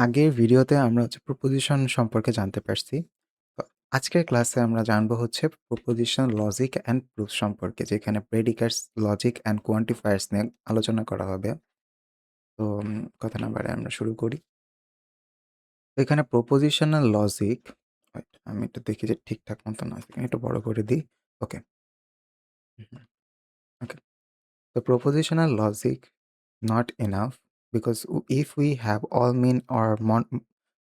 আগের ভিডিওতে আমরা প্রপোজিশন সম্পর্কে জানতে পারছি। তো আজকের ক্লাসে আমরা জানবো প্রপোজিশন লজিক অ্যান্ড প্রুফ সম্পর্কে, যেখানে প্রেডিকেটস, লজিক অ্যান্ড কোয়ান্টিফায়ার্স নিয়ে আলোচনা করা হবে। তো কথা না বাড়ায় আমরা শুরু করি। তো এখানে প্রপোজিশনাল লজিক, ওয়েট আমি একটু দেখি যে ঠিকঠাক মতন আছে কিনা, একটু বড় করে দিই। ওকে, ওকে। তো propositional logic not enough because if we have all mean or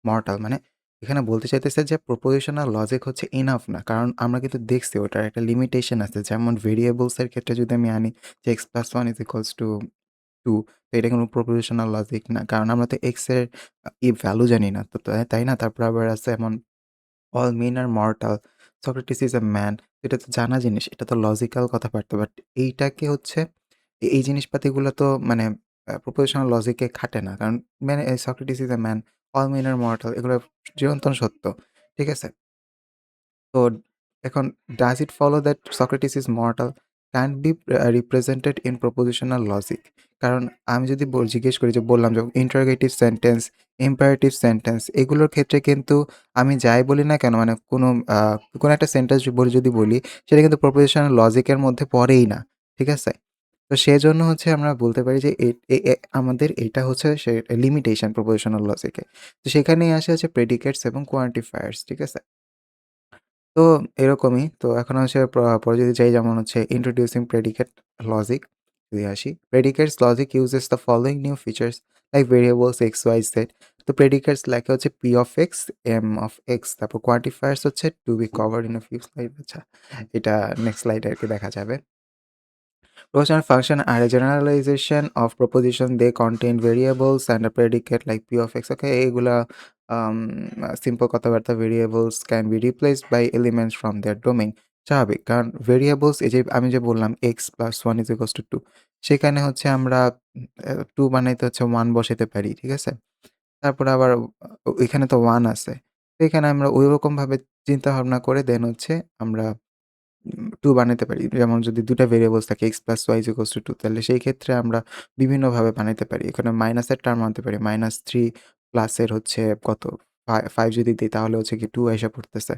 mortal, মানে এখানে বলতে চাইতেছে যে propositional logic হচ্ছে ইনাফ না, কারণ আমরা কিন্তু দেখছি ওটার একটা লিমিটেশন আছে। যেমন ভেরিয়েবলস এর ক্ষেত্রে যদি আমি আনি যে x plus 1 is equals to 2, তো এটা কোনো propositional logic না, কারণ আমরা তো x এর ভ্যালু জানি না। তো তাই না? তারপর আবার আছে এমন all men R mortal, Socrates is a man. এটা তো জানা জিনিস, এটা তো লজিক্যাল কথাবার্তা। বাট এইটাকে এই জিনিসপাতিগুলো তো মানে প্রপোজিশনাল লজিকে খাটে না। কারণ মানে Socrates is a man, all men R mortal, এগুলো চিরন্তন সত্য। ঠিক আছে? তো এখন does it follow that Socrates is mortal can't B represented in propositional logic? কারণ আমি যদি জিজ্ঞেস করি, যে বললাম যে ইন্টারোগেটিভ সেন্টেন্স, ইম্পারেটিভ সেন্টেন্স, এগুলোর ক্ষেত্রে কিন্তু আমি যাই বলি না কেন, মানে কোনো একটা সেন্টেন্স যদি বলি, সেটা কিন্তু প্রপোজিশনাল লজিকের মধ্যে পড়েই না। ঠিক আছে? তো সেজন্য আমরা বলতে পারি যে আমাদের এটা সে লিমিটেশন প্রপোজিশনাল লজিকে। তো সেখানেই আসে প্রেডিকেটস এবং কোয়ান্টিফায়ার্স। ঠিক আছে? তো এরকমই। তো এখন পরে যদি যাই, যেমন ইন্ট্রোডিউসিং প্রেডিকেট লজিক যদি আসি। Predicates logic uses the following new features like variables X, Y, Z. তো প্রেডিকেটস লেখা P of X, M of X. তারপর quantifiers to be covered in a few slide. আচ্ছা, এটা নেক্সট স্লাইডে আরকি দেখা যাবে। Propositional function are a generalization of proposition. They contain variables and a predicate like p of x. Okay, এগুলা simple কথাবার্তা। Variables can be replaced by elements from their domain. স্বাভাবিক, কারণ ভেরিয়েবলস, এই যে আমি যে বললাম x plus one is equals to two, সেখানে আমরা টু বানাইতে 1 বসাতে পারি। ঠিক আছে? তারপরে আবার এখানে তো ওয়ান আছে। তো এখানে আমরা ওইরকমভাবে চিন্তা ভাবনা করে দেন আমরা 2 বানাইতে পারি। যেমন যদি ২ টা ভেরিয়েবলস থাকে x + y = 2, তাহলে সেই ক্ষেত্রে আমরা বিভিন্নভাবে বানাইতে পারি। এখানে মাইনাসের টার্ম আনতে পারি। -3 প্লাসের কত 5 যদি দেই, তাহলে কি 2 আইসা পড়তেছে।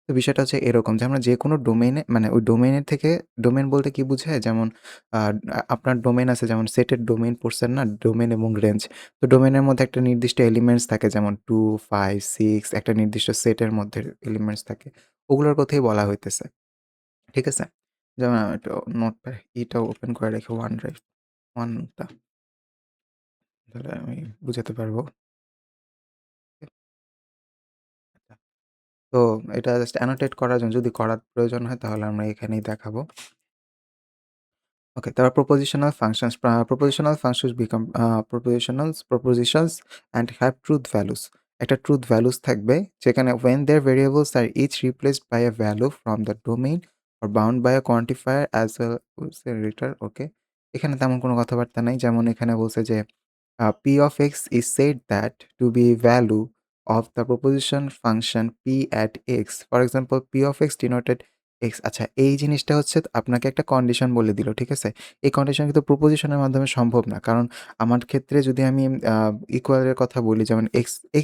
তো বিষয়টা এরকম যে আমরা যেকোনো ডোমেইনে, মানে ওই ডোমেইনের থেকে, ডোমেইন বলতে কি বুঝায়? যেমন আ আপনার ডোমেইন আছে, যেমন সেটের ডোমেইন পড়ছেন না? ডোমেইন এবং রেঞ্জ। তো ডোমেইনের মধ্যে একটা নির্দিষ্ট এলিমেন্টস থাকে, যেমন 2, 5, 6, একটা নির্দিষ্ট সেটের মধ্যে এলিমেন্টস থাকে। ওগুলোর কথাই বলা হইতেছে। ঠিক আছে? যেমন আমি একটু নোটপ্যাড ইটা ওপেন করে রেখে OneDrive, টা, তাহলে আমি বুঝাতে পারবো। আচ্ছা। তো এটা জাস্ট অ্যানোটেট করার জন্য, যদি করার প্রয়োজন হয় তাহলে আমরা এখানেই দেখাবো। ওকে, তারপর propositional functions. Propositional functions become propositions and have truth values. একটা truth values থাকবে, যেখানে when their variables are each replaced by a value from the domain or bound by a quantifier as well as a return. ওকে, এখানে তেমন কোনো কথাবার্তা নাই। যেমন এখানে বলছে যে p of x is said that to be value of the proposition function p at x. For example, p of x denoted x. আচ্ছা, এই জিনিসটা আপনাকে একটা কন্ডিশন বলে দিল। ঠিক আছে? এই কন্ডিশন কিন্তু প্রপোজিশনের মাধ্যমে সম্ভব না। কারণ আমার ক্ষেত্রে যদি আমি আ ইকুয়াল এর কথা বলি, যেমন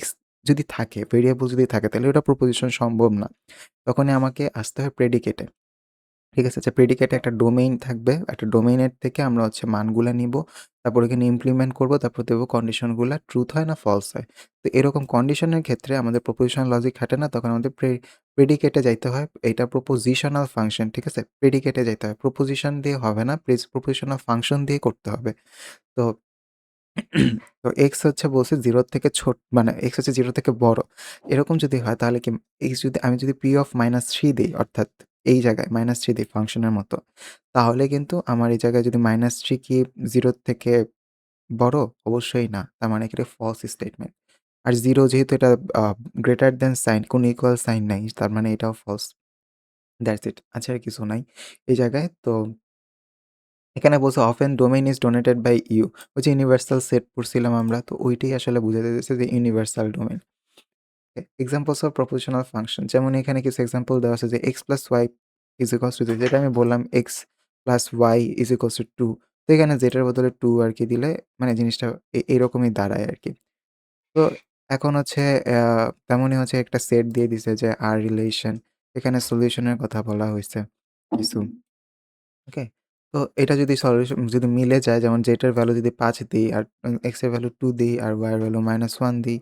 x যদি থাকে, ভেরিয়েবল যদি থাকে, তাহলে ওটা প্রপোজিশন সম্ভব না। তখনই আমাকে আসতে হয় প্রেডিকেটে। ঠিক আছে? আচ্ছা, প্রেডিকেটে একটা ডোমেইন থাকবে। একটা ডোমেইনের থেকে আমরা মানগুলা নিবো। তারপর এখানে ইমপ্লিমেন্ট করবো। তারপর দেখব কন্ডিশনগুলা ট্রুথ হয় না ফলস হয়। তো এরকম কন্ডিশনের ক্ষেত্রে আমাদের প্রপোজিশনাল লজিক খাটে না। তখন আমাদের প্রেডিকেটে যাইতে হয়। এটা প্রপোজিশনাল ফাংশন। ঠিক আছে? প্রেডিকেটে যাইতে হয়। প্রপোজিশন দিয়ে হবে না। প্রপোজিশনাল ফাংশন দিয়ে করতে হবে। তো তো x বলছে 0 থেকে মানে x 0 থেকে বড়। এরকম যদি হয়, তাহলে কি আমি যদি p of -3 দেই, অর্থাৎ এই জায়গায় -3 দেই ফাংশনের মতো, তাহলে কিন্তু আমার এই জায়গায় যদি -3 কি 0 থেকে বড়? অবশ্যই না। তার মানে কি এটা ফলস স্টেটমেন্ট। আর 0 যেহেতু এটা আ গ্রেটার দ্যান সাইন, কোনো ইকুয়াল সাইন নাই। তার মানে এটাও ফলস। That's it. আচ্ছা, আর কিছু নাই এই জায়গায়। তো এখানে বলছে often domain is denoted by U. ওই যে ইউনিভার্সাল সেট পড়ছিলাম আমরা, তো ওইটাই আসলে বুঝাতে চাইছে যে universal domain. Examples of propositional function, যেমন এখানে কিছু এক্সাম্পল দেওয়া আছে যে x plus y is equals to z, যেটা আমি বললাম x plus y is equals to 2। তো এখানে জেটার বদলে 2 আরকি দিলে মানে জিনিসটা এরকমই দাঁড়ায় আরকি। তো এখন হচ্ছে অ্যা তেমনই হচ্ছে একটা সেট দিয়ে দিছে যে আর রিলেশন। এখানে সলিউশনের কথা বলা হইছে কিছু। ওকে? তো এটা যদি সলিউশন যদি মিলে যায় যেমন z এর ভ্যালু যদি ৫ দিই আর x এর ভ্যালু 2 দিই আর y এর ভ্যালু -1 দিই,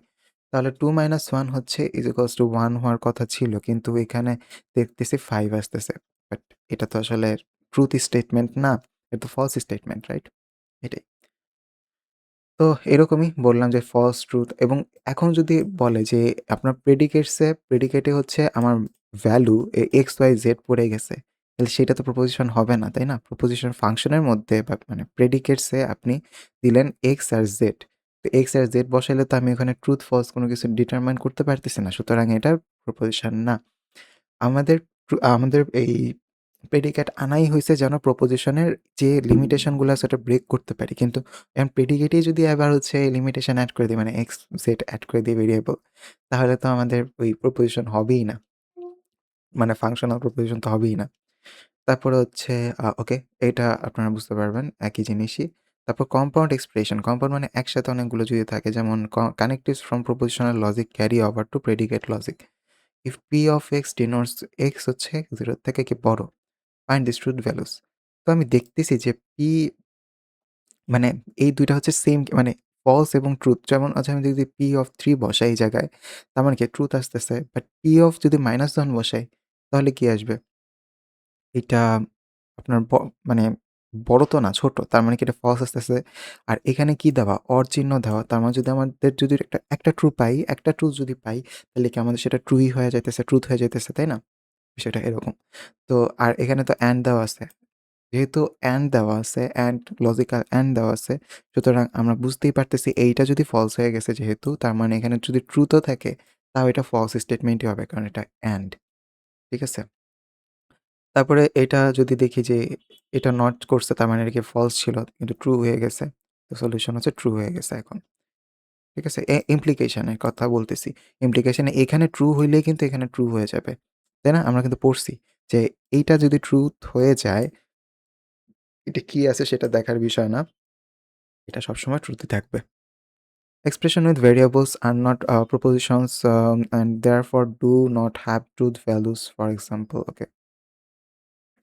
তাহলে 2 - 1 হচ্ছে = 1 হওয়ার কথা ছিল। কিন্তু এখানে দেখতেছি 5 আসতেছে। বাট এটা তো আসলে ট্রুথ স্টেটমেন্ট না। এটা তো ফলস স্টেটমেন্ট, রাইট? এটাই। তো এরকমই বললাম যে ফলস ট্রুথ এবং এখন যদি বলে যে আপনার প্রেডিকেটে হচ্ছে আমার ভ্যালু এক্স, ওয়াই, জেড পড়ে গেছে। তাহলে সেটা তো প্রপোজিশন হবে না, তাই না? প্রপোজিশন ফাংশনের মধ্যে বা মানে প্রেডিকেটসে আপনি দিলেন এক্স আর জেড। তো এক্স আর জেড বসাইলে তো আমি ওখানে ট্রুথ ফলস কোনো কিছু ডিটারমাইন করতে পারতেছি না। সুতরাং এটা প্রপোজিশন না। আমাদের এই প্রেডিকেট আনাই হইছে যেন প্রপোজিশনের যে লিমিটেশনগুলো আছে ওটা ব্রেক করতে পারি। কিন্তু এখন প্রেডিকেটেই যদি আবার হচ্ছে লিমিটেশন এড করে দিই মানে এক্স, জেড এড করে দিই ভেরিয়েবল, তাহলে তো আমাদের ওই প্রপোজিশন হবেই না। মানে ফাংশনাল প্রপোজিশন তো হবেই না। তারপরে হচ্ছে ওকে, এটা আপনারা বুঝতে পারবেন একই জিনিসই। তারপর কম্পাউন্ড এক্সপ্রেশন। কম্পাউন্ড মানে একসাথে অনেকগুলো যদি থাকে যেমন connectives from propositional logic carry over to predicate logic. If P of X denotes X হচ্ছে 0 থেকে কি বড়, ফাইন্ড দিস ট্রুথ ভ্যালুস। তো আমি দেখতেছি যে P মানে এই ২ টা হচ্ছে সেম মানে ফলস এবং ট্রুথ। যেমন আচ্ছা আমি যদি P of 3 বসাই এই জায়গায়, তার মানে কি ট্রুথ আসতেছে। বাট P of যদি -1 বসাই, তাহলে কি আসবে? এটা আপনার মানে বড় তো না, ছোট। তার মানে কি এটা ফলস আসতেছে। আর এখানে কি দেওয়া? অর চিহ্ন দেওয়া। তার মানে যদি আমাদের যদি একটা ট্রু পাই, একটা ট্রুথ যদি পাই, তাহলে কি আমাদের সেটা ট্রুই হয়ে যাইতেছে, ট্রুথ হয়ে যাইতেছে, তাই না? বিষয়টা এরকম। তো আর এখানে তো অ্যান্ড দেওয়া আছে। যেহেতু অ্যান্ড দেওয়া আছে, অ্যান্ড লজিক্যাল অ্যান্ড দেওয়া আছে, সুতরাং আমরা বুঝতেই পারতেছি এইটা যদি ফলস হয়ে গেছে যেহেতু, তার মানে এখানে যদি ট্রুথও থাকে, তাও এটা ফলস স্টেটমেন্টই হবে কারণ এটা অ্যান্ড। ঠিক আছে? তারপরে এটা যদি দেখি যে এটা নট করছে তার মানে এটা কি ফলস ছিল কিন্তু ট্রু হয়ে গেছে। তো সলিউশন হচ্ছে ট্রু হয়ে গেছে এখন। ঠিক আছে? ইমপ্লিকেশন এর কথা বলতেছি। ইমপ্লিকেশন এ এখানে ট্রু হইলেই কিন্তু এখানে ট্রু হয়ে যাবে। তাই না? আমরা কিন্তু পড়ছি যে এইটা যদি ট্রুথ হয়ে যায়, এটা কি আছে সেটা দেখার বিষয় না। এটা সবসময় ট্রুথই থাকবে। Expression with variables are not propositions and therefore do not have truth values for example. ওকে,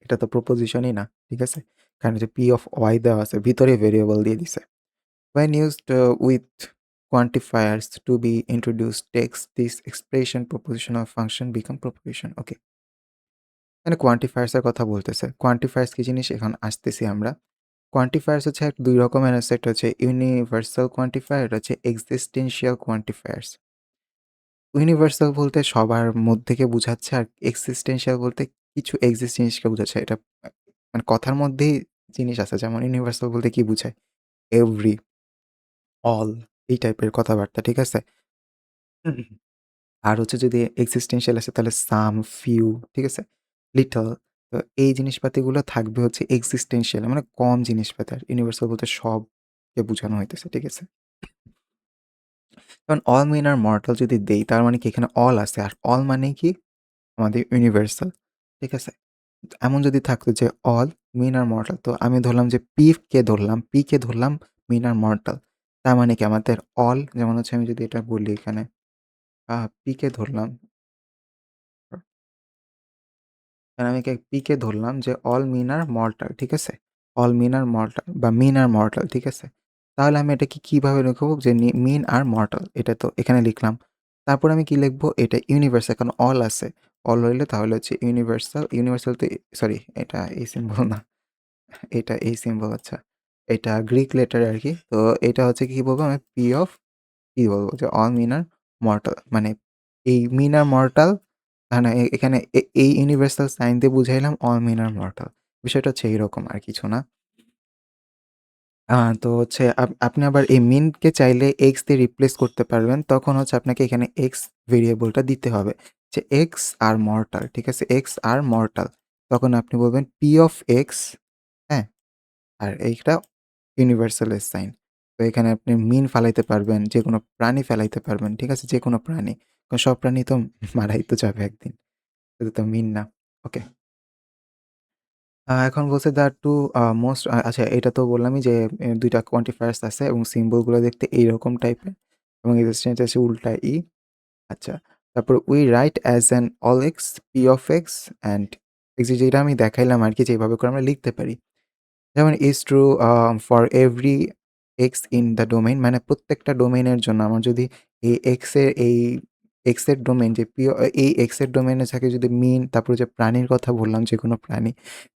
এটা তো প্রপোজিশনই না। ঠিক আছে? কারণ যে P of Y দেওয়া আছে ভিতরে ভেরিয়েবল দিয়ে দিছে। When used with quantifiers to be introduced text, this expression propositional function become proposition. ওকে, এখানে কোয়ান্টিফায়ার্স এর কথা বলতেছে। কোয়ান্টিফায়ার্স কি জিনিস এখন আসতেছি আমরা। কোয়ান্টিফায়ার্স হচ্ছে ২ রকমের আছে। একটা হচ্ছে ইউনিভার্সাল কোয়ান্টিফায়ার, এটা হচ্ছে এক্সিস্টেনশিয়াল কোয়ান্টিফায়ার্স। ইউনিভার্সাল বলতে সবার মধ্যেকে বুঝাচ্ছে আর এক্সিস্টেনশিয়াল বলতে কিছু এক্সিস্ট জিনিসকে বুঝাচ্ছে। এটা আ মানে কথার মধ্যেই জিনিস আছে। যেমন ইউনিভার্সাল বলতে কি বুঝায়? এভরি, অল এই টাইপের কথাবার্তা। ঠিক আছে? হুম। আর হচ্ছে যদি এক্সিস্টেনশিয়াল আসে তাহলে সাম, ফিউ, ঠিক আছে? লিটল। তো এই জিনিসপাতিগুলো থাকবে হচ্ছে এক্সিস্টেনশিয়াল মানে কম জিনিসপাতি। আর ইউনিভার্সাল বলতে সবকে বুঝানো হইতেছে। ঠিক আছে? কারণ অল মেন আর মর্টাল যদি দেই তার মানে কি এখানে অল আছে। আর অল মানে কি? আমাদের ইউনিভার্সাল। ঠিক আছে? এমন যদি থাকতো যে অল মিন আর মর্টাল তো আমি ধরলাম যে পি কে ধরলাম মিন আর মর্টাল। তার মানে কি আমাদের অল যেমন হচ্ছে আমি যদি এটা বলি এখানে পি কে ধরলাম আমি পি কে ধরলাম যে অল মিন আর মর্টাল। ঠিক আছে? অল মিন আর মর্টাল বা মিন আর মর্টাল। ঠিক আছে? তাহলে আমি এটাকে কিভাবে লিখব যে মিন আর মর্টাল এটা তো এখানে লিখলাম। তারপর আমি কি লিখব? এটা ইউনিভার্সাল কারণ অল আছে। অল হইলে তাহলে হচ্ছে ইউনিভার্সাল তো সরি এটা এই সিম্বল না। এটা এই সিম্বল আচ্ছা। এটা গ্রিক লেটার আরকি। তো এটা হচ্ছে কি বলবো আমি পি অফ কি বলবো যে অল মিন আর মর্টাল মানে এই মিন আর মর্টাল না এখানে এই ইউনিভার্সাল সাইন দিয়ে বুঝাইলাম অল মিন আর মর্টাল। বিষয়টা হচ্ছে এইরকম আর কিছু না। তো হচ্ছে আপনি আবার এই মিনকে চাইলে এক্স দিয়ে রিপ্লেস করতে পারবেন। তখন হচ্ছে আপনাকে এখানে এক্স ভেরিয়েবলটা দিতে হবে। যে এক্স আর মর্টাল, ঠিক আছে? এক্স আর মর্টাল। তখন আপনি বলবেন পি অফ এক্স, হ্যাঁ? আর এইটা ইউনিভার্সাল এর সাইন। তো এখানে আপনি মিন ফালাইতে পারবেন, যেকোনো প্রাণী ফেলাইতে পারবেন। ঠিক আছে? যেকোনো প্রাণী। কারণ সব প্রাণী তো মারাই তো যাবে একদিন। এটা তো মিন না। ওকে। এখন বলছে দ্যা টু মোস্ট আচ্ছা এটা তো বললামই যে ২ টা কোয়ান্টিফায়ার্স আছে এবং সিম্বল গুলো দেখতে এইরকম টাইপের। এবং এক্সিস্টেন্স আছে উল্টা ই। আচ্ছা, তারপর we write as an all X P of x and যেটা আমি দেখাইলাম আরকি যে এভাবে করে আমরা লিখতে পারি। যেমন is true for every x in the domain, মানে প্রত্যেকটা ডোমেইনের জন্য আমার যদি এই এক্স এর ডোমেইন যে এই এক্স এর ডোমেইনে থাকে যদি মিন, তারপরে যে প্রাণীর কথা বললাম যেকোনো প্রাণী,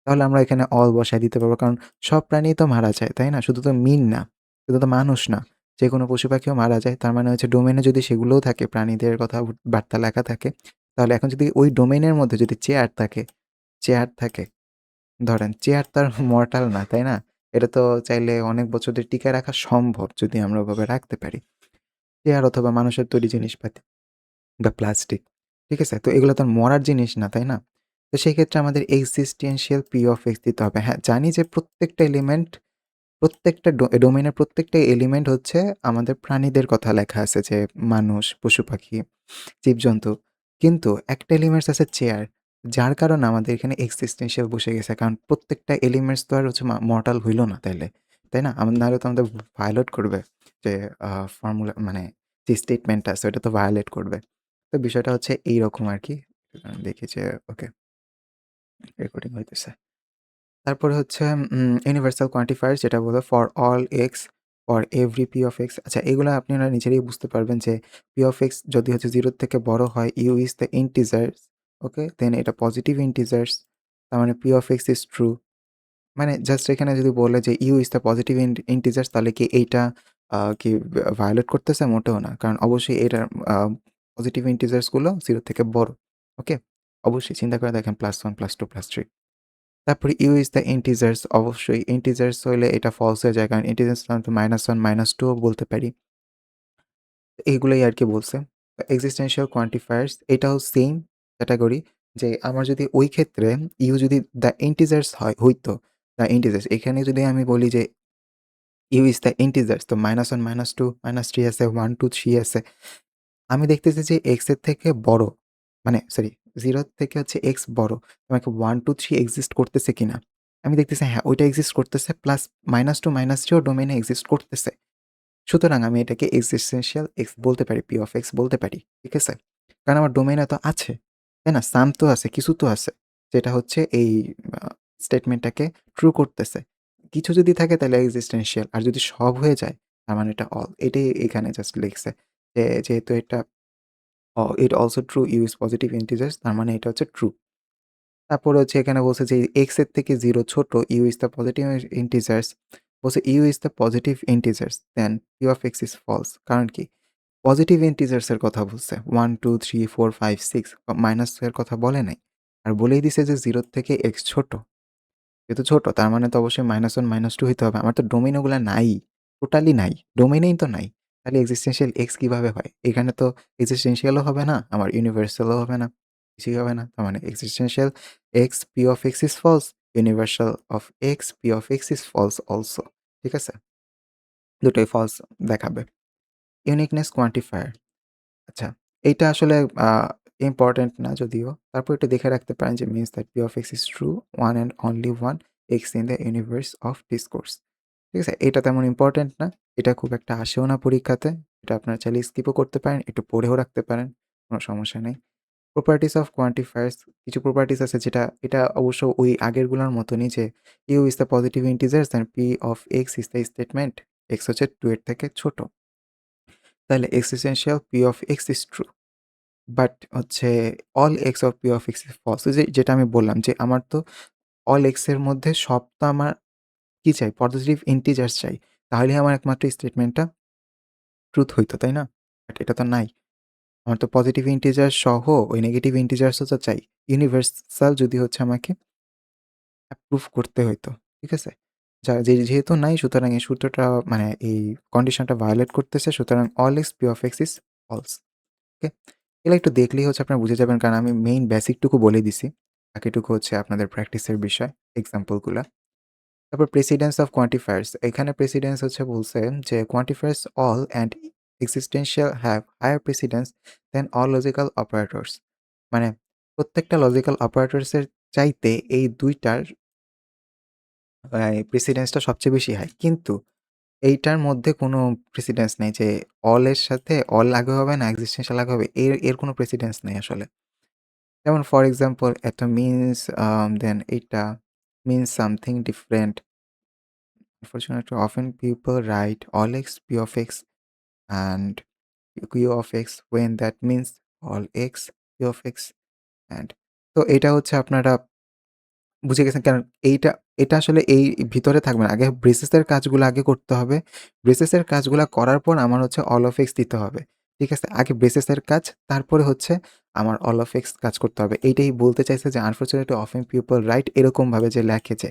তাহলে আমরা এখানে অল বসায় দিতে পারবো। কারণ সব প্রাণীই তো মারা যায়, তাই না? শুধু তো মিন না, শুধু তো মানুষ না। যেকোনো পশু পাখিও মারা যায়। তার মানে হচ্ছে ডোমেইনে যদি সেগুলোও থাকে, প্রাণীদের কথা বার্তা লেখা থাকে, তাহলে এখন যদি ওই ডোমেইনের মধ্যে যদি চেয়ার থাকে, ধরেন চেয়ার তো আর মর্টাল না, তাই না? এটা তো চাইলে অনেক বছর ধরে টিকায় রাখা সম্ভব যদি আমরা ওভাবে রাখতে পারি। চেয়ার অথবা মানুষের তৈরি জিনিসপাতি বা প্লাস্টিক। ঠিক আছে? তো এগুলো তো আর মরার জিনিস না, তাই না? তো সেক্ষেত্রে আমাদের existential P of X দিতে হবে। হ্যাঁ, জানি যে প্রত্যেকটা ডোমেইনের প্রত্যেকটা এলিমেন্ট হচ্ছে আমাদের প্রাণীদের কথা লেখা আছে যে মানুষ, পশু-পাখি, জীবজন্তু। কিন্তু একটা এলিমেন্টস আছে চেয়ার। যার কারণে আমাদের এখানে এক্সিস্টেন্সিয়াল বসে গেছে। কারণ প্রত্যেকটা এলিমেন্টস তো আর হচ্ছে মর্টাল হইল না তাইলে। তাই না? নাহলে তো আমাদের ভায়োলেট করবে যে আ ফর্মুলা, মানে যে স্টেটমেন্টটা আছে ওটা তো ভায়োলেট করবে। তো বিষয়টা হচ্ছে এইরকম আরকি। দেখি যে ওকে, রেকর্ডিং হইতেছে। তারপরে হচ্ছে ইউনিভার্সাল কোয়ান্টিফায়ার যেটা বলল for all x, for every P of x. আচ্ছা, এগুলো আপনারা নিজেরাই বুঝতে পারবেন যে পি অফ এক্স যদি হচ্ছে 0 থেকে বড় হয়, U is the integers, okay? Then এটা পজিটিভ ইন্টিজার্স, তার মানে P of x is true. মানে জাস্ট এখানে যদি বলে যে U is the positive integers, তাহলে কি এইটা কি ভায়োলেট করতেছে? মোটেও না। কারণ অবশ্যই এটার আ পজিটিভ ইন্টিজার্স গুলো 0 থেকে বড়। ওকে? অবশ্যই চিন্তা করে দেখেন +1, +2, +3। তারপরে ইউ ইজ দ্য ইন্টিজার্স, অবশ্যই ইন্টিজার্স হইলে এটা ফলস হয়ে যায়। কারণ ইন্টিজার্স তো -1, -2 ও বলতে পারি। এগুলোই আরকি বলছে। এক্সিস্টেন্সিয়াল কোয়ান্টিফায়ার্স এটাও সেইম ক্যাটেগরি, যে আমার যদি ওই ক্ষেত্রে ইউ যদি দ্য ইন্টিজার্স হইতো, দ্য ইন্টিজার্স এখানে যদি আমি বলি যে ইউ ইজ দ্য ইন্টিজার্স, তো -1, -2, -3 আছে, 1, 2, 3 আছে। আমি দেখতেছি যে x এর থেকে বড়, মানে সরি 0 থেকে হচ্ছে x বড়। আমাকে 1, 2, 3 এক্সিস্ট করতেছে কিনা? আমি দেখতেছি হ্যাঁ, ওইটা এক্সিস্ট করতেছে, প্লাস -2, -3 ও ডোমেইনে এক্সিস্ট করতেছে। সুতরাং আমি এটাকে এক্সিস্টেন্সিয়াল x বলতে পারি, P of X বলতে পারি। ঠিক আছে? কারণ আমার ডোমেইনে তো আছে। তাই না? সাম তো আছে, কিছু তো আছে। যেটা হচ্ছে এই আ স্টেটমেন্টটাকে ট্রু করতেছে। কিছু যদি থাকে তাহলে এক্সিস্টেন্সিয়াল, আর যদি সব হয়ে যায় তার মানে এটা অল। এটাই এখানে জাস্ট লিখছে। যেহেতু এটা it also true use positive integers, তার মানে এটা হচ্ছে ট্রু। তারপরে হচ্ছে এখানে বলছে যে x এর থেকে 0 ছোট, u is the positive integers, বলছে u is the positive integers, then p of x is false। কারণ কি? পজিটিভ ইন্টিজার্স এর কথা বলছে। 1, 2, 3, 4, 5, 6 মাইনাস এর কথা বলে নাই। আর বলেই দিছে যে 0 থেকে x ছোট। যেহেতু ছোট তার মানে তো অবশ্যই -1, -2 হইতে হবে। আমার তো ডোমেইন ওগুলা নাই। টোটালি নাই। ডোমেইনেই তো নাই। তাহলে এক্সিস্টেন্সিয়াল এক্স কিভাবে হয়? এখানে তো এক্সিস্টেন্সিয়াল ও হবে না, আমার ইউনিভার্সাল ও হবে না। কিছুই হবে না। তার মানে existential x P of x is false, universal of x P of x is false also. ঠিক আছে? দুটোই ফলস দেখাবে। Uniqueness quantifier. আচ্ছা, এইটা আসলে আ ইম্পোর্টেন্ট না যদিও। তারপর একটু দেখে রাখতে পারেন যে means that P of X is true, one and only one X in the universe of discourse। ঠিক আছে? এটা তেমন ইম্পোর্টেন্ট না। এটা খুব একটা আসেও না পরীক্ষাতে। এটা আপনারা চাইলে স্কিপও করতে পারেন, একটু পড়েও রাখতে পারেন। কোন সমস্যা নেই। প্রপার্টিস অফ কোয়ান্টিফায়ার্স, কিছু প্রপার্টিস আছে যেটা এটা অবশ্য ওই আগেরগুলোর মতনই, যে U is the positive integers and P of X is the statement X হচ্ছে 2 এর থেকে ছোট। তাহলে existential P of X is true। But হচ্ছে all X of P of x is false. ওই যে যেটা আমি বললাম যে আমার তো অল এক্স এর মধ্যে সব তো আমার কি চাই? পজিটিভ ইন্টিজার্স চাই। তাহলেই আমার একমাত্র স্টেটমেন্টটা ট্রুথ হইতো, তাই না? বাট এটা তো নাই। আমার তো পজিটিভ ইন্টিজার সহ ওই নেগেটিভ ইন্টিজার্সও তো চাই। ইউনিভার্সাল যদি হচ্ছে আমাকে প্রুফ করতে হইতো। ঠিক আছে? যেহেতু নাই, সুতরাং এই সূত্রটা, মানে এই কন্ডিশনটা ভায়োলেট করতেছে। সুতরাং all X P of x is false. Okay? এগুলা একটু দেখলেই হচ্ছে আপনারা বুঝে যাবেন, কারণ আমি মেইন বেসিকটুকু বলে দিছি। বাকিটুকু হচ্ছে আপনাদের প্র্যাকটিসের বিষয়, এক্সাম্পল গুলা। তারপর প্রেসিডেন্স অফ কোয়ান্টিফায়ার্স। এখানে প্রেসিডেন্স হচ্ছে বলছে যে quantifiers all and existential have higher precedence than all logical operators. মানে প্রত্যেকটা লজিক্যাল অপারেটরস এর চাইতে এই ২ টার প্রেসিডেন্সটা সবচেয়ে বেশি হাই। কিন্তু এইটার মধ্যে কোনো প্রেসিডেন্স নেই যে all এর সাথে all আগে হবে না existential আগে হবে। এর কোনো প্রেসিডেন্স নেই আসলে। যেমন ফর এক্সাম্পল একটা মিনস দেন এইটা means something different. Unfortunately, often people write all x p of x and q of x when that means all x p of x and তো এটা হচ্ছে আপনারা বুঝে গেছেন কারণ এটা আসলে এই ভিতরে থাকবে না। আগে ব্রেসেসের কাজগুলো আগে করতে হবে। ব্রেসেসের কাজগুলা করার পর আমার হচ্ছে all of x দিতে হবে। ঠিক আছে? আগে ব্রেসেসের কাজ তারপরে হচ্ছে আমার all of x কাজ করতে হবে। এইটাই বলতে চাইছে যে unfortunately often people write এরকমভাবে যে লেখে যে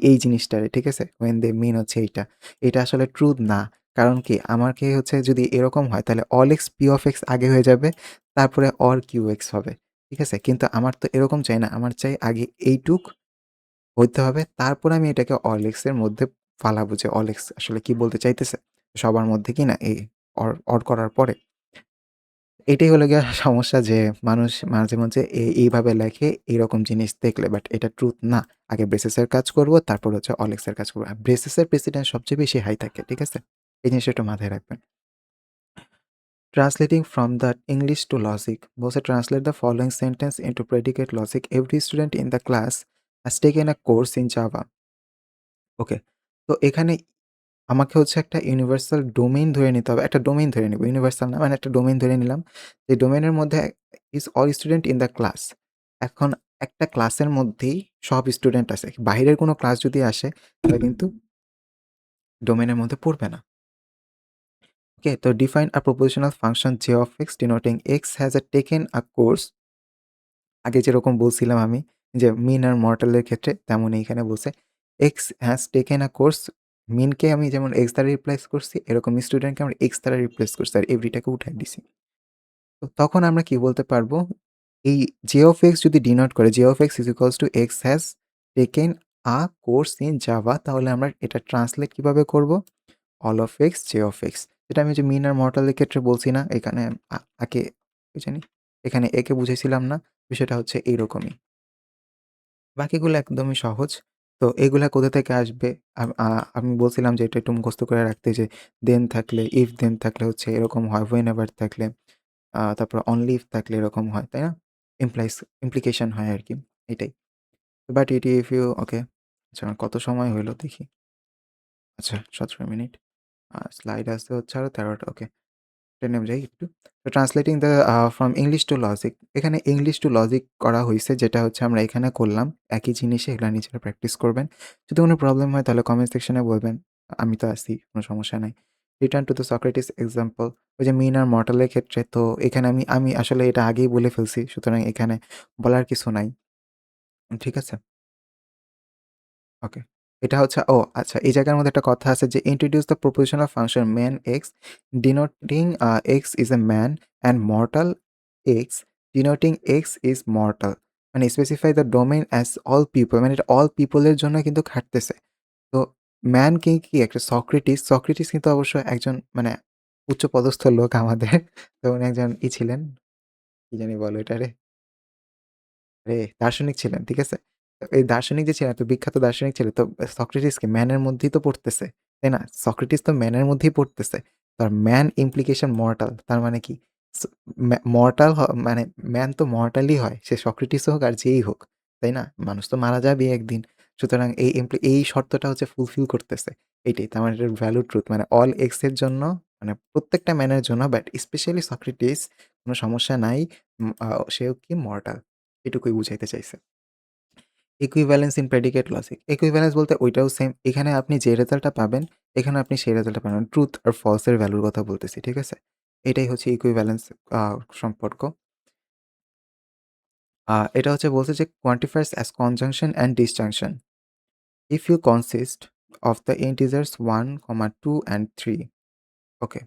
এই জিনিসটারে, ঠিক আছে? when they mean হচ্ছে এইটা। এটা আসলে ট্রুথ না। কারণ কি? আমাকে হচ্ছে যদি এরকম হয় তাহলে all x p of x আগে হয়ে যাবে, তারপরে all qx হবে। ঠিক আছে? কিন্তু আমার তো এরকম চাই না। আমার চাই আগে এইটুক হইতে হবে। তারপরে আমি এটাকে all-x এর মধ্যে ফালাবো যে all-x আসলে কি বলতে চাইতেছে? সবার মধ্যে কি না এই অর করার পরে। এটাই হলো গিয়ে সমস্যা যে মানুষ মাঝে, মাঝে এইভাবে লেখে এইরকম জিনিস দেখলে। বাট এটা ট্রুথ না। আগে ব্রেসেস এর কাজ করব, তারপর হচ্ছে all-x এর কাজ করব। আর ব্রেসেস এর প্রেসিডেন্স সবচেয়ে বেশি হাই থাকে। ঠিক আছে? এই জিনিসটা একটু মাথায় রাখবেন। Translating from the English to logic. বলছে translate the following sentence into predicate logic. Every student in the class has taken a course in Java. ওকে। তো এখানে আমাকে হচ্ছে একটা ইউনিভার্সাল ডোমেইন ধরে নিতে হবে। একটা ডোমেইন ধরে নিব। ইউনিভার্সাল না মানে একটা ডোমেইন ধরে নিলাম। যে ডোমেইনের মধ্যে is all student in the class. এখন একটা ক্লাসের মধ্যেই সব স্টুডেন্ট আছে। বাহিরের কোনো ক্লাস যদি আসে তাহলে কিন্তু ডোমেইনের মধ্যে পড়বে না। ওকে? তো define a propositional function j of x denoting x has a taken a course আগে যেরকম বলছিলাম আমি যে মিন আর মর্টাল এর ক্ষেত্রে তেমনই এখানে বলছে x has taken a course মিনকে আমি যেমন x দ্বারা রিপ্লেস করছি এরকম স্টুডেন্টকে আমরা x দ্বারা রিপ্লেস করছি আর এভরিটাকে উঠাই দিছি। তো তখন আমরা কি বলতে পারবো? এই j of x যদি ডিনোট করে j of x is equals to x has taken a course in Java তাহলে আমরা এটা ট্রান্সলেট কিভাবে করব? all of x j of x যেটা আমি যে মিন আর মর্টাল এর ক্ষেত্রে বলছি না এখানে আগে কি জানি এখানে একে বুঝাইছিলাম না বিষয়টা হচ্ছে এইরকমই। বাকিগুলো একদমই সহজ। তো এগুলা কোথা থেকে আসবে? আমি বলছিলাম যে এটা একটু মুখস্থ করে রাখতে যে then থাকলে, if then থাকলে হচ্ছে এরকম হয়, whenever থাকলে তারপর only if থাকলে এরকম হয়, তাই না? implication হয় আরকি এটাই। বাট এটি if you ওকে আচ্ছা আমার কত সময় হইল দেখি। আচ্ছা ১৭ মিনিট। স্লাইড আছে হচ্ছে আরো ১৩ টা ওকে। টেনে যাই একটু। তো translating the from English to logic. এখানে ইংলিশ টু লজিক করা হইছে যেটা হচ্ছে আমরা এখানে করলাম। একই জিনিসে এগুলা নিজেরা প্র্যাকটিস করবেন। যদি কোনো প্রবলেম হয় তাহলে কমেন্ট সেকশনে বলবেন। আমি তো আছি, কোনো সমস্যা নাই। Return to the Socrates example. ওই যে মিন আর মর্টাল এর ক্ষেত্রে তো এখানে আমি আসলে এটা আগেই বলে ফেলছি। সুতরাং এখানে বলার কিছু নাই। ঠিক আছে? ওকে। এটা হচ্ছে আচ্ছা এই জায়গার মধ্যে একটা কথা আছে যে introduce the propositional function man x denoting x is a man and mortal x denoting x is mortal মানে specify the domain as all people মানে এটা all people এর জন্য কিন্তু খাটতেছে। তো ম্যান কি একটা সক্রেটিস কিন্তু অবশ্য একজন মানে উচ্চপদস্থ লোক আমাদের। তো উনি একজন ছিলেন, কি জানি বলে এটারে? দার্শনিক ছিলেন, ঠিক আছে? তো এই দার্শনিক যে ছিলেন, এত বিখ্যাত দার্শনিক ছিলেন, তো সক্রেটিস কি ম্যানের মধ্যেই তো পড়তেছে, তাই না? সক্রেটিস তো ম্যানের মধ্যেই পড়তেছে। তো আর ম্যান ইমপ্লিকেশন মর্টাল তার মানে কি? স মর্টাল মানে ম্যান তো মর্টালই হয়। সে সক্রেটিস হোক আর যেই হোক, তাই না? মানুষ তো মারা যাবেই একদিন। সুতরাং এই শর্তটা হচ্ছে ফুলফিল করতেছে। এইটাই। তার মানে এটার ভ্যালু ট্রুথ মানে অল এক্স এর জন্য মানে প্রত্যেকটা ম্যানের জন্য বাট স্পেশালি সক্রেটিস কোনো সমস্যা নাই। সেও কি মর্টাল। এটুকুই বুঝাইতে চাইছে। Equivalence in predicate logic. Equivalence বলতে ওইটাও সেম। এখানে আপনি যে রেজাল্টটা পাবেন, এখানে আপনি সেই রেজাল্টটা পাবেন। ট্রুথ আর ফলস এর ভ্যালুর কথা বলতেছি, ঠিক আছে? এটাই হচ্ছে ইকুইভ্যালেন্স আ সম্পর্ক। এটা হচ্ছে বলছে যে quantifiers as conjunction and disjunction. If you consist of the integers 1, 2 and 3 ওকে।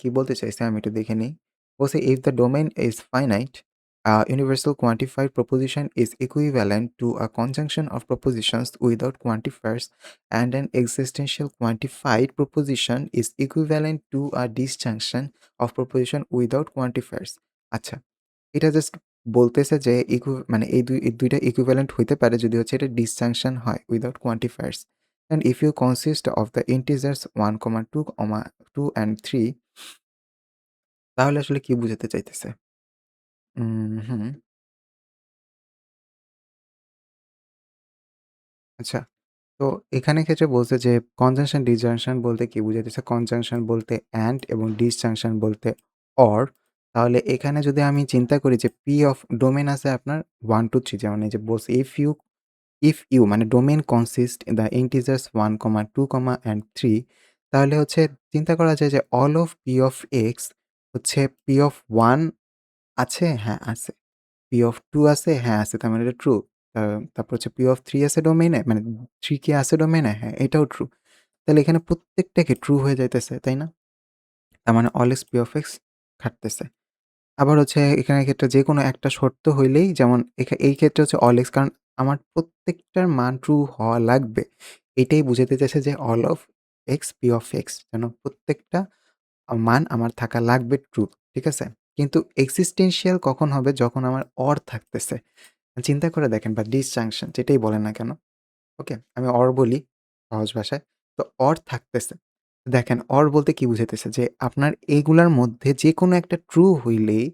কি বলতে চাইছে আমি একটু দেখে নিই। বলছে if the domain is finite, a universal quantified proposition is equivalent to a conjunction of propositions without quantifiers and an existential quantified proposition is equivalent to a disjunction of proposition without quantifiers. আচ্ছা, এটা just বলতেছে যে মানে এই ২ টা equivalent হইতে পারে যদি হচ্ছে এটা disjunction হয় without quantifiers and if you consist of the integers 1, 2, 2 and 3 তাহলে আসলে কি বুঝাতে চাইতেছে? হুম, আচ্ছা। তো এখানে ক্ষেত্রে বলছে যে কনজাংশন ডিসজাংশন বলতে কি বুঝাইতেছে? কনজাংশন বলতে অ্যান্ড এবং ডিসজাংশন বলতে অর। তাহলে এখানে যদি আমি চিন্তা করি যে পি অফ ডোমেইন আছে আপনার 1, 2, 3 যেমন এই যে বলছে ইফ ইউ মানে domain consist the integers 1, 2, and 3 তাহলে হচ্ছে চিন্তা করা যায় যে all of P of x হচ্ছে পি অফ 1 আছে? হ্যাঁ, আছে। পি অফ 2 আছে? হ্যাঁ, আছে। তার মানে এটা ট্রু। তারপর হচ্ছে পি অফ 3 আছে ডোমেইনে? মানে 3 কি আছে ডোমেইনে? হ্যাঁ, এটাও ট্রু। তাহলে এখানে প্রত্যেকটাকে ট্রু হয়ে যাইতেছে, তাই না? তার মানে অলওয়েজ পি অফ এক্স খাটতেছে। আবার হচ্ছে এখানের ক্ষেত্রে যেকোনো একটা শর্ত হইলেই যেমন এই ক্ষেত্রে হচ্ছে অল এক্স কারণ আমার প্রত্যেকটার মান ট্রু হওয়া লাগবে। এটাই বুঝাতে চাইছে যে all of x P of x যেন প্রত্যেকটা মান আমার থাকা লাগবে ট্রু। ঠিক আছে? কিন্তু এক্সিস্টেনশিয়াল কখন হবে? যখন আমার অর থাকতেছে। চিন্তা করে দেখেন বা ডিসজাংশন যেটাই বলেন না কেন, ওকে? আমি অর বলি সহজ ভাষায়। তো অর থাকতেছে। দেখেন অর বলতে কি বুঝাইতেছে? যে আপনার এগুলার মধ্যে যেকোনো একটা ট্রু হইলেই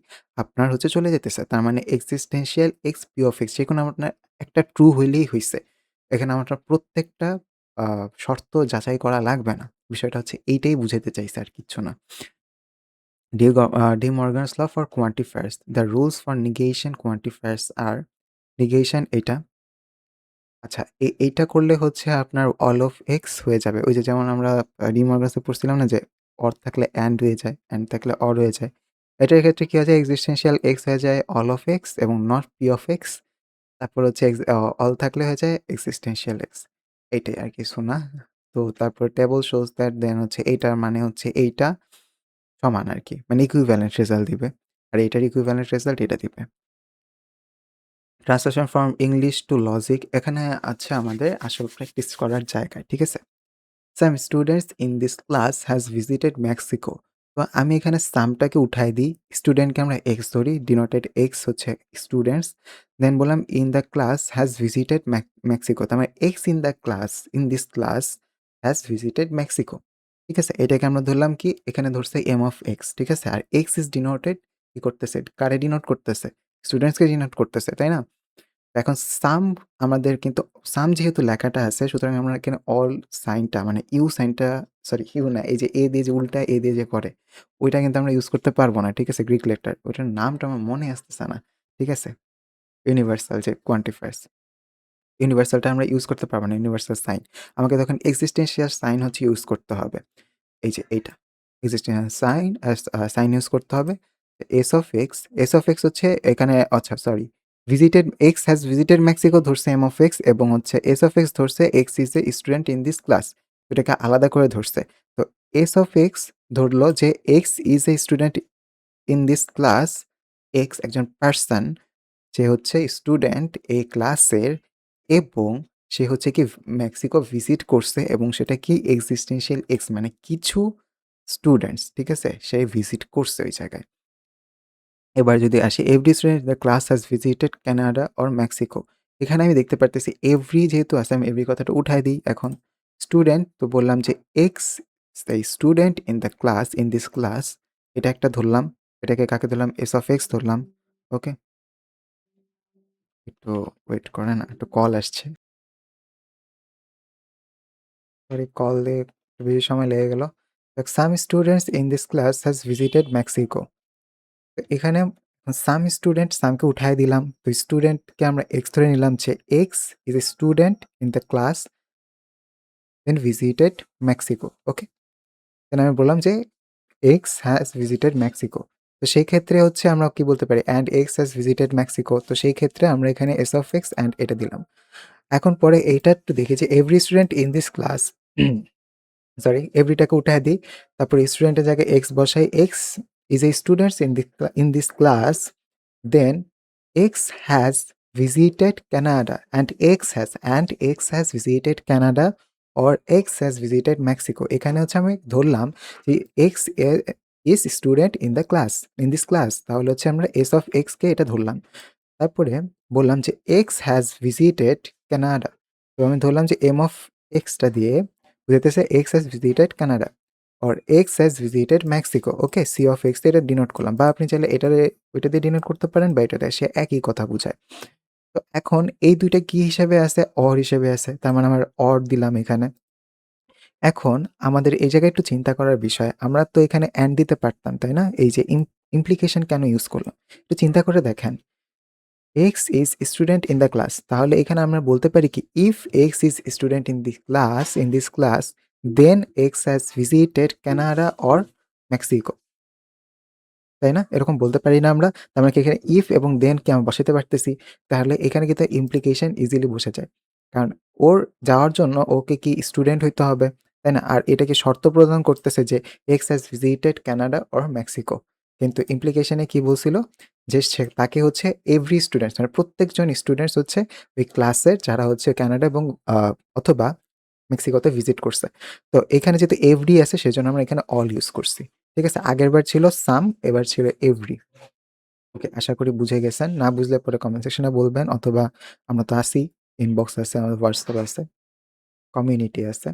আপনার হচ্ছে চলে যেতেছে। তার মানে existential x p of x যেকোনো আপনার একটা ট্রু হইলেই হইছে। এখানে আমার প্রত্যেকটা আ শর্ত যাচাই করা লাগবে না। বিষয়টা হচ্ছে এইটাই বুঝাইতে চাইছে আর কিচ্ছু না। De Morgan's law for quantifiers. The rules for negation quantifiers are negation এটা আচ্ছা এইটা করলে হচ্ছে আপনার all of x হয়ে যাবে। ওই যে যেমন আমরা ডি মর্গানসে পড়ছিলাম না যে অর থাকলে and হয়ে যায়, and থাকলে or হয়ে যায়। এটার ক্ষেত্রে কি হয় যায় existential x হয়ে যায় all of x এবং not p of x তারপর হচ্ছে all থাকলে হয়ে যায় existential x এইটাই আর কিছু না। তো তারপর টেবল shows that then হচ্ছে এইটার মানে হচ্ছে এইটা সমান আরকি। মানে equivalent রেজাল্ট দিবে। আর এটার equivalent রেজাল্ট এটা দিবে। Translation from English to logic এখানে আছে আমাদের আসল প্র্যাকটিস করার জায়গা। ঠিক আছে? Some students in this class has visited Mexico. তো আমি এখানে সামটাকে উঠায় দিই। স্টুডেন্টকে আমরা x ধরি। ডিনোটেড x হচ্ছে স্টুডেন্টস। দেন বললাম in the class has visited Mexico. তার মানে x in the class in this class has visited Mexico. ঠিক আছে? এটাকে আমরা ধরলাম কি? এখানে ধরছে m of x। ঠিক আছে? আর x ইস ডিনোটেড কি করতেছে? কারে ডিনোট করতেছে? স্টুডেন্টসকে ডিনোট করতেছে। তাই না? এখন সাম আমাদের কিন্তু সাম যেহেতু লেখাটা আছে সুতরাং আমরা এখানে অল সাইনটা মানে ইউ সাইনটা সরি ইউ না এই যে এ দিয়ে যে উল্টা এ দিয়ে যে করে ওইটা কিন্তু আমরা ইউজ করতে পারবো না। ঠিক আছে? গ্রিক লেটার ওইটার নামটা আমার মনে আসতেছে না। ঠিক আছে? ইউনিভার্সাল যে কোয়ান্টিফায়ার্স ইউনিভার্সালটা আমরা ইউজ করতে পারবো না। ইউনিভার্সাল সাইন আমাকে তখন এক্সিস্টেন্সিয়াল সাইন হচ্ছে ইউজ করতে হবে। এই যে এইটা এক্সিস্টেন্সিয়াল সাইন ইউজ করতে হবে। এস অফ এক্স হচ্ছে এখানে আচ্ছা sorry visited x has visited Mexico ধরছে এম অফ এক্স এবং হচ্ছে এস অফ এক্স ধরছে x is a student in this class এটাকে আলাদা করে ধরছে। তো এস অফ এক্স ধরলো যে X is a student in this class x একজন পার্সন যে হচ্ছে স্টুডেন্ট এই ক্লাসের এবং সে হচ্ছে কি মেক্সিকো ভিজিট করছে এবং সেটা কি এক্সিস্টেন্সিয়াল এক্স মানে কিছু স্টুডেন্টস ঠিক আছে সে ভিজিট করছে ওই জায়গায়। এবার যদি আসি every student the class has visited Canada or Mexico এখানে আমি দেখতে পারতেছি এভরি যেহেতু আছে আমি এভরি কথাটা উঠাই দিই এখন স্টুডেন্ট তো বললাম যে x the student in the class in this class এটা একটা ধরলাম এটাকে কাকে ধরলাম এস অফ এক্স ধরলাম ওকে একটু ওয়েট করে না একটু কল আসছে সরি কল দিয়ে একটু বেশি সময় লেগে গেল some students in this class has visited Mexico এখানে সাম স্টুডেন্ট সামকে উঠায় দিলাম তো স্টুডেন্টকে আমরা এক্স ধরে নিলাম যে X is a student in the class then visited Mexico okay then আমি বললাম যে এক্স হ্যাজ ভিজিটেড মেক্সিকো তো সেই ক্ষেত্রে হচ্ছে আমরা কি বলতে পারি and X has visited Mexico তো সেই ক্ষেত্রে আমরা এখানে এস অফ এক্স অ্যান্ড এটা দিলাম এখন পরে এইটা একটু দেখি যে every student in this class sorry এভরিটাকে উঠায় দিই তারপর স্টুডেন্টের জায়গায় এক্স বসাই X is a students in this class then x has visited Canada and X has visited Canada or X has visited Mexico এখানে হচ্ছে আমি ধরলাম যে X is student in the class in this class তাহলে হচ্ছে আমরা S of এক্সকে এটা ধরলাম তারপরে বললাম যে এক্স হ্যাজ ভিজিটেড কানাডা তো আমি ধরলাম যে এক্সটা দিয়ে বুঝাইতেছে X has visited Canada or X has visited Mexico. Okay? C of X দিয়ে এটা ডিনোট করলাম, বা আপনি চাইলে এটারে ওইটা দিয়ে ডিনোট করতে পারেন, বা এটা দিয়ে, সে একই কথা বুঝায়। তো এখন এই ২ টা কি হিসাবে আছে? অর হিসেবে আছে। তার মানে আমার অর দিলাম এখানে। এখন আমাদের এই জায়গায় একটু চিন্তা করার বিষয়, আমরা তো এখানে অ্যান্ড দিতে পারতাম, তাই না? এই যে ইমপ্লিকেশন কেন ইউজ করলাম? একটু চিন্তা করে দেখেন। X is student in the class. তাহলে এখানে আমরা বলতে পারি কি? If x is student in this class, then x has visited Canada or Mexico. তাই না? এরকম বলতে পারি না আমরা? তার মানে কি এখানে ইফ এবং দেন কে আমরা বসাতে পারতেছি। তাহলে এখানে কিন্তু ইমপ্লিকেশন ইজিলি বোঝা যায়। কারণ ওর যাওয়ার জন্য ওকে কি স্টুডেন্ট হইতে হবে, তাই না? আর এটা কি শর্ত প্রদান করতেছে যে x has visited Canada or Mexico. কিন্তু ইমপ্লিকেশন এ কি বলছিল? যে সে তাকে হচ্ছে এভরি স্টুডেন্টস, মানে প্রত্যেকজন স্টুডেন্টস হচ্ছে ওই ক্লাসের যারা হচ্ছে কানাডা এবং অথবা মেক্সিকোতে ভিজিট করছে। তো এখানে যেহেতু এভরি আছে সেজন্য আমরা এখানে অল ইউজ করছি। ঠিক আছে? আগেরবার ছিল সাম, এবার ছিল এভরি। ওকে, আশা করি বুঝে গেছেন। না বুঝলে পরে কমেন্ট সেকশনে বলবেন, অথবা আমরা তো আছি, ইনবক্স আছে, আমাদের হোয়াটসঅ্যাপ আছে, কমিউনিটি আছে।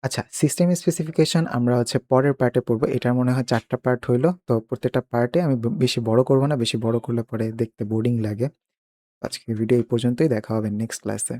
আচ্ছা, সিস্টেম স্পেসিফিকেশন আমরা হচ্ছে পরের পার্টে পড়বো। এটার মনে হয় ৪ টা পার্ট হইলো। তো প্রত্যেকটা পার্টে আমি বেশি বড় করব না। বেশি বড় করলে পরে দেখতে বোরিং লাগে। আজকের ভিডিও এই পর্যন্তই। দেখা হবে নেক্সট ক্লাসে।